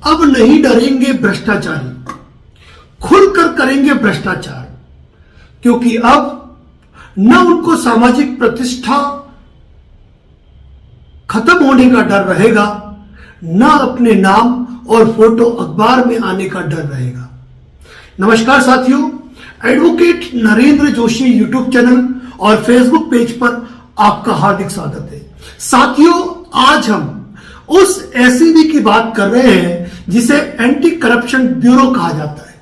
अब नहीं डरेंगे भ्रष्टाचारी, खुलकर करेंगे भ्रष्टाचार, क्योंकि अब न उनको सामाजिक प्रतिष्ठा खत्म होने का डर रहेगा, न अपने नाम और फोटो अखबार में आने का डर रहेगा। नमस्कार साथियों, advocate Narendra Joshi YouTube channel और फेसबुक पेज पर आपका हार्दिक स्वागत है। साथियों, आज हम उस एसीबी की बात कर रहे हैं जिसे एंटी करप्शन ब्यूरो कहा जाता है।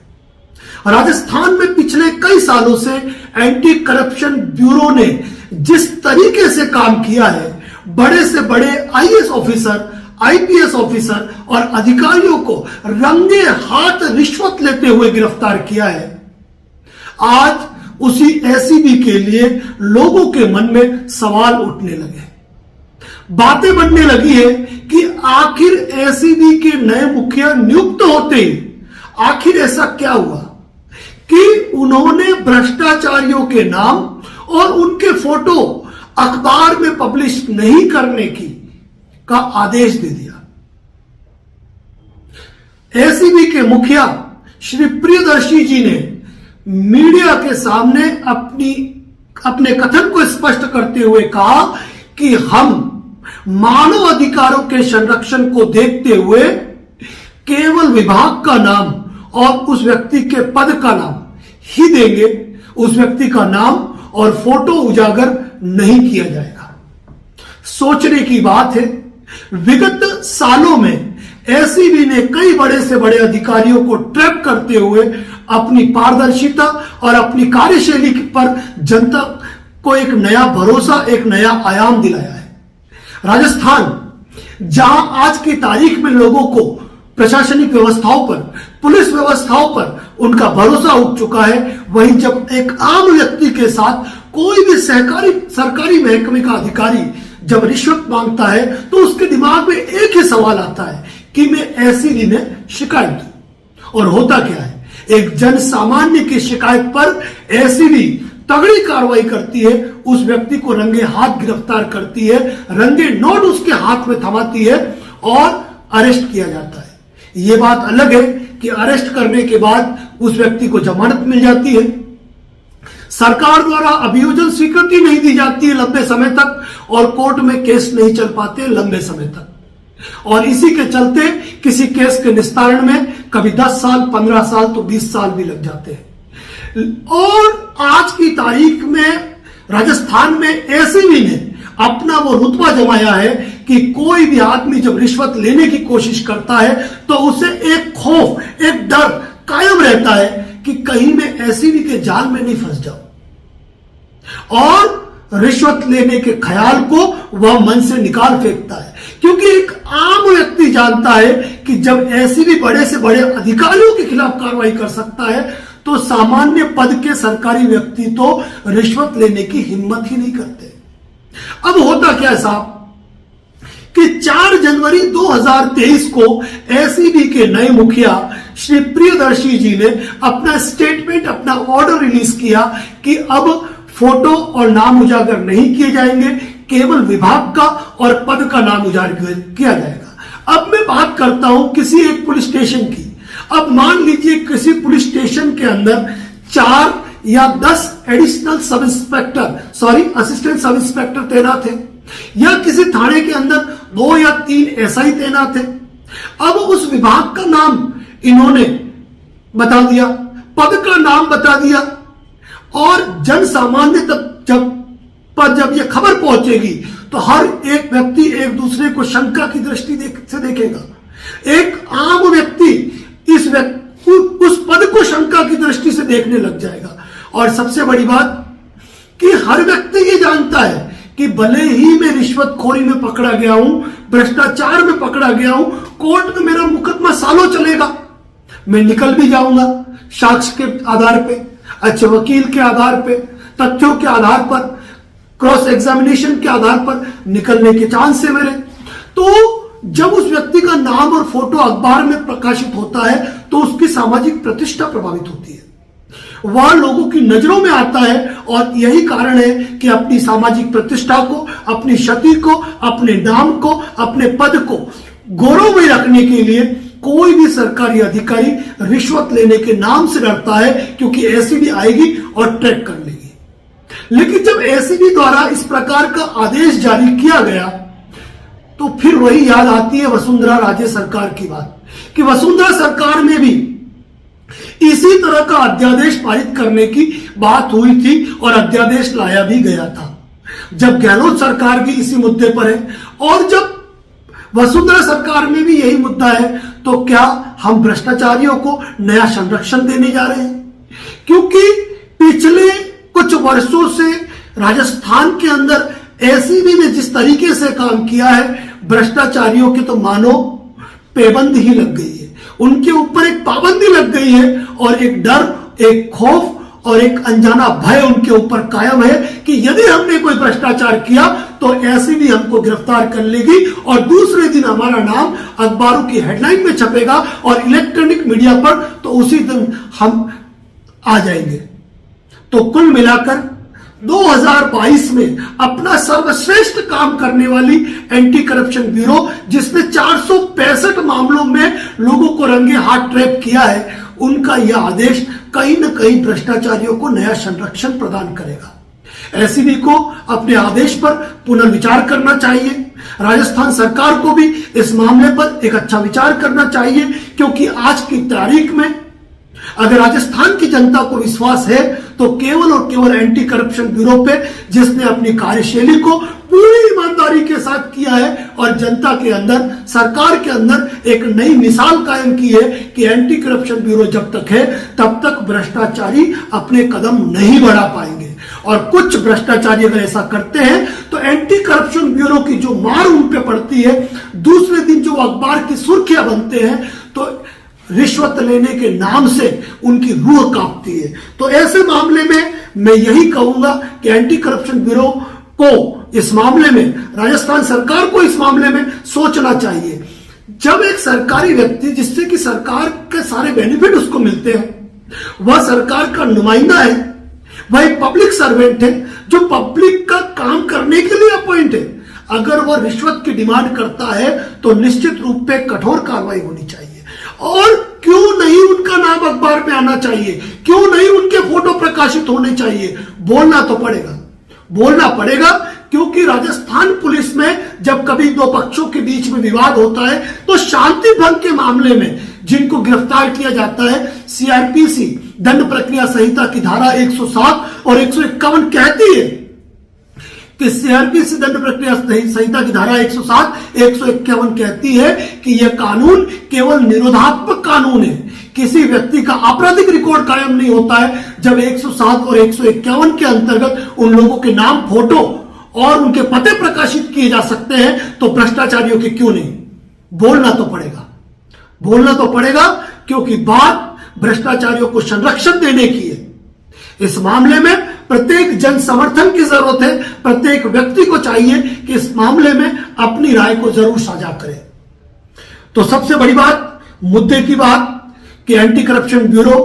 राजस्थान में पिछले कई सालों से एंटी करप्शन ब्यूरो ने जिस तरीके से काम किया है, बड़े से बड़े आईएएस ऑफिसर, आईपीएस ऑफिसर और अधिकारियों को रंगे हाथ रिश्वत लेते हुए गिरफ्तार किया है, आज उसी एसीबी के लिए लोगों के मन में सवाल उठने लगे। बातें बनने लगी है कि आखिर एसीबी के नए मुखिया नियुक्त होते ही आखिर ऐसा क्या हुआ कि उन्होंने भ्रष्टाचारियों के नाम और उनके फोटो अखबार में पब्लिश नहीं करने का आदेश दे दिया। एसीबी के मुखिया श्री प्रियदर्शी जी ने मीडिया के सामने अपने कथन को स्पष्ट करते हुए कहा कि हम मानव अधिकारों के संरक्षण को देखते हुए केवल विभाग का नाम और उस व्यक्ति के पद का नाम ही देंगे, उस व्यक्ति का नाम और फोटो उजागर नहीं किया जाएगा। सोचने की बात है, विगत सालों में एसीबी ने कई बड़े से बड़े अधिकारियों को ट्रैप करते हुए अपनी पारदर्शिता और अपनी कार्यशैली पर जनता को एक नया भरोसा, एक नया आयाम दिलाया है। राजस्थान, जहां आज की तारीख में लोगों को प्रशासनिक व्यवस्थाओं पर, पुलिस व्यवस्थाओं पर उनका भरोसा उठ चुका है, वहीं जब एक आम व्यक्ति के साथ कोई भी सरकारी महकमे का अधिकारी जब रिश्वत मांगता है तो उसके दिमाग में एक ही सवाल आता है कि मैं एसीबी में शिकायत दूं। और होता क्या है, एक जन सामान्य की शिकायत पर एसीबी तगड़ी कार्रवाई करती है, उस व्यक्ति को रंगे हाथ गिरफ्तार करती है, रंगे नोट उसके हाथ में थमाती है और अरेस्ट किया जाता है। यह बात अलग है कि अरेस्ट करने के बाद उस व्यक्ति को जमानत मिल जाती है, सरकार द्वारा अभियोजन स्वीकृति नहीं दी जाती है लंबे समय तक, और कोर्ट में केस नहीं चल पाते लंबे समय तक, और इसी के चलते किसी केस के निस्तारण में कभी 10 साल, 15 साल तो 20 साल भी लग जाते हैं। और आज की तारीख में राजस्थान में एसीबी ने अपना वो रुतबा जमाया है कि कोई भी आदमी जब रिश्वत लेने की कोशिश करता है तो उसे एक खौफ, एक डर कायम रहता है कि कहीं मैं एसीबी के जाल में नहीं फंस जाऊं, और रिश्वत लेने के ख्याल को वह मन से निकाल फेंकता है, क्योंकि एक आम व्यक्ति जानता है कि जब एसीबी बड़े से बड़े अधिकारियों के खिलाफ कार्रवाई कर सकता है तो सामान्य पद के सरकारी व्यक्ति तो रिश्वत लेने की हिम्मत ही नहीं करते। अब होता क्या है साहब कि 4 जनवरी 2023 को एसीबी के नए मुखिया श्री प्रियदर्शी जी ने अपना स्टेटमेंट, अपना ऑर्डर रिलीज किया कि अब फोटो और नाम उजागर नहीं किए जाएंगे, केवल विभाग का और पद का नाम उजागर किया जाएगा। अब मैं बात करता हूं किसी एक पुलिस स्टेशन की। अब मान लीजिए किसी पुलिस स्टेशन के अंदर 4 या 10 additional sub inspector, assistant sub inspector तैनात है, या किसी थाने के अंदर 2 या 3 एसआई तैनात है। अब उस विभाग का नाम इन्होंने बता दिया, पद का नाम बता दिया, और जन सामान्य तक जब यह खबर पहुंचेगी तो हर एक व्यक्ति एक दूसरे को शंका की दृष्टि से देखेगा। एक आम व्यक्ति उस पद को शंका की दृष्टि से देखने लग जाएगा। और सबसे बड़ी बात कि हर व्यक्ति ये जानता है कि भले ही मैं रिश्वतखोरी में पकड़ा गया हूं, भ्रष्टाचार में पकड़ा गया हूं, कोर्ट में मेरा मुकदमा सालों चलेगा, मैं निकल भी जाऊंगा साक्ष्य के आधार पे, अच्छे वकील के आधार पे, तथ्यों के आधार पर, क्रॉस एग्जामिनेशन के आधार पर निकलने के चांस है मेरे। तो जब उस व्यक्ति का नाम और फोटो अखबार में प्रकाशित होता है तो उसकी सामाजिक प्रतिष्ठा प्रभावित होती है, वह लोगों की नजरों में आता है, और यही कारण है कि अपनी सामाजिक प्रतिष्ठा को, अपनी क्षति को, अपने नाम को, अपने पद को गौरव में रखने के लिए कोई भी सरकारी अधिकारी रिश्वत लेने के नाम से डरता है, क्योंकि एसीबी आएगी और ट्रैक कर लेगी। लेकिन जब एसीबी द्वारा इस प्रकार का आदेश जारी किया गया तो फिर वही याद आती है वसुंधरा राजे सरकार की बात, कि वसुंधरा सरकार में भी इसी तरह का अध्यादेश पारित करने की बात हुई थी और अध्यादेश लाया भी गया था। जब गहलोत सरकार भी इसी मुद्दे पर है और जब वसुंधरा सरकार में भी यही मुद्दा है, तो क्या हम भ्रष्टाचारियों को नया संरक्षण देने जा रहे हैं? क्योंकि पिछले कुछ वर्षों से राजस्थान के अंदर एसीबी ने जिस तरीके से काम किया है, भ्रष्टाचारियों की तो मानो पेबंद ही लग गई है, उनके ऊपर एक पाबंदी लग गई है और एक डर, एक खौफ और एक अनजाना भय उनके ऊपर कायम है कि यदि हमने कोई भ्रष्टाचार किया तो एसीबी हमको गिरफ्तार कर लेगी और दूसरे दिन हमारा नाम अखबारों की हेडलाइन में छपेगा और इलेक्ट्रॉनिक मीडिया पर तो उसी दिन हम आ जाएंगे। तो कुल मिलाकर 2022 में अपना सर्वश्रेष्ठ काम करने वाली एंटी करप्शन ब्यूरो, जिसने 465 मामलों में लोगों को रंगे हाथ ट्रैप किया है, उनका यह आदेश कहीं न कहीं भ्रष्टाचारियों को नया संरक्षण प्रदान करेगा। एसीबी को अपने आदेश पर पुनर्विचार करना चाहिए। राजस्थान सरकार को भी इस मामले पर एक अच्छा विचार करना चाहिए, क्योंकि आज की तारीख में अगर राजस्थान की जनता को विश्वास है तो केवल और केवल एंटी करप्शन ब्यूरो पे, जिसने अपनी कार्यशैली को पूरी ईमानदारी के साथ किया है और जनता के अंदर, सरकार के अंदर एक नई मिसाल कायम की है कि एंटी करप्शन ब्यूरो जब तक है तब तक भ्रष्टाचारी अपने कदम नहीं बढ़ा पाएंगे। और कुछ भ्रष्टाचारी अगर ऐसा करते हैं तो एंटी करप्शन ब्यूरो की जो मार उन पे पड़ती है, दूसरे दिन जो अखबार की सुर्खियां बनते हैं, तो रिश्वत लेने के नाम से उनकी रूह कांपती है। तो ऐसे मामले में मैं यही कहूंगा कि एंटी करप्शन ब्यूरो को इस मामले में, राजस्थान सरकार को इस मामले में सोचना चाहिए। जब एक सरकारी व्यक्ति, जिससे कि सरकार के सारे बेनिफिट उसको मिलते हैं, वह सरकार का नुमाइंदा है, वह एक पब्लिक सर्वेंट है जो पब्लिक का काम करने के लिए अपॉइंट है, अगर वह रिश्वत की डिमांड करता है तो निश्चित रूप से कठोर कार्रवाई होनी चाहिए। और क्यों नहीं उनका नाम अखबार में आना चाहिए, क्यों नहीं उनके फोटो प्रकाशित होने चाहिए? बोलना तो पड़ेगा, बोलना पड़ेगा, क्योंकि राजस्थान पुलिस में जब कभी दो पक्षों के बीच में विवाद होता है तो शांति भंग के मामले में जिनको गिरफ्तार किया जाता है, सीआरपीसी दंड प्रक्रिया संहिता की धारा 107 और 151 कहती है कि सीआरपीसी दंड प्रक्रिया संहिता की धारा 107, 151 कहती है कि यह कानून केवल निरोधात्मक कानून है। किसी व्यक्ति का आपराधिक रिकॉर्ड कायम नहीं होता है जब 107 और 151 के अंतर्गत उन लोगों के नाम, फोटो और उनके पते प्रकाशित किए जा सकते हैं, तो भ्रष्टाचारियों के क्यों नहीं? बोलना तो पड़ेगा, बोलना तो पड़ेगा, क्योंकि बात भ्रष्टाचारियों को संरक्षण देने की है। इस मामले में प्रत्येक जन समर्थन की जरूरत है। प्रत्येक व्यक्ति को चाहिए कि इस मामले में अपनी राय को जरूर साझा करे। तो सबसे बड़ी बात, मुद्दे की बात, कि एंटी करप्शन ब्यूरो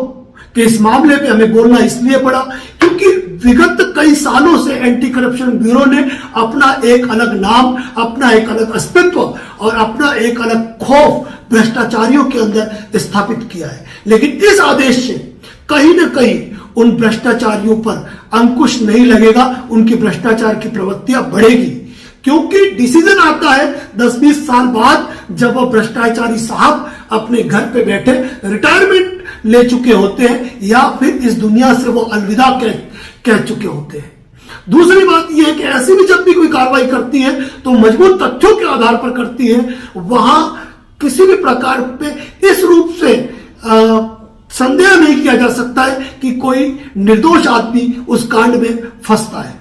के इस मामले पे हमें बोलना इसलिए पड़ा क्योंकि विगत कई सालों से एंटी करप्शन ब्यूरो ने अपना एक अलग नाम, अपना एक अलग अस्तित्व और अपना एक अलग खौफ भ्रष्टाचारियों के अंदर स्थापित किया है। लेकिन इस आदेश से कहीं ना कहीं उन भ्रष्टाचारियों पर अंकुश नहीं लगेगा, उनकी भ्रष्टाचार की प्रवृत्तियां बढ़ेगी, क्योंकि डिसीजन आता है 10-20 साल बाद, जब वो भ्रष्टाचारी साहब अपने घर पे बैठे रिटायरमेंट ले चुके होते हैं या फिर इस दुनिया से वो अलविदा कह चुके होते हैं। दूसरी बात यह है कि ऐसी भी जब भी कोई कार्रवाई करती है तो मजबूत तथ्यों के आधार पर करती है। वहां किसी भी प्रकार पे इस रूप से संदेह नहीं किया जा सकता है कि कोई निर्दोष आदमी उस कांड में फंसता है।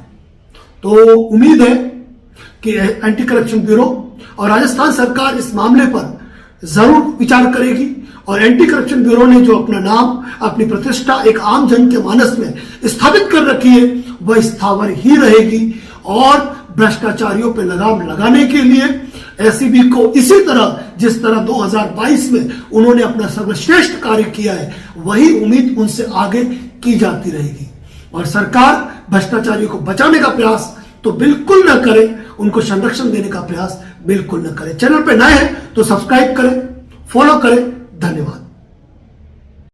तो उम्मीद है कि एंटी करप्शन ब्यूरो और राजस्थान सरकार इस मामले पर जरूर विचार करेगी और एंटी करप्शन ब्यूरो ने जो अपना नाम, अपनी प्रतिष्ठा एक आम जन के मानस में स्थापित कर रखी है, वह स्थावर ही रहेगी। और भ्रष्टाचारियों पर लगाम लगाने के लिए एसीबी को इसी तरह, जिस तरह 2022 में उन्होंने अपना सर्वश्रेष्ठ कार्य किया है, वही उम्मीद उनसे आगे की जाती रहेगी। और सरकार भ्रष्टाचारियों को बचाने का प्रयास तो बिल्कुल न करे, उनको संरक्षण देने का प्रयास बिल्कुल न करे। चैनल पे नए हैं तो सब्सक्राइब करें, फॉलो करें। धन्यवाद।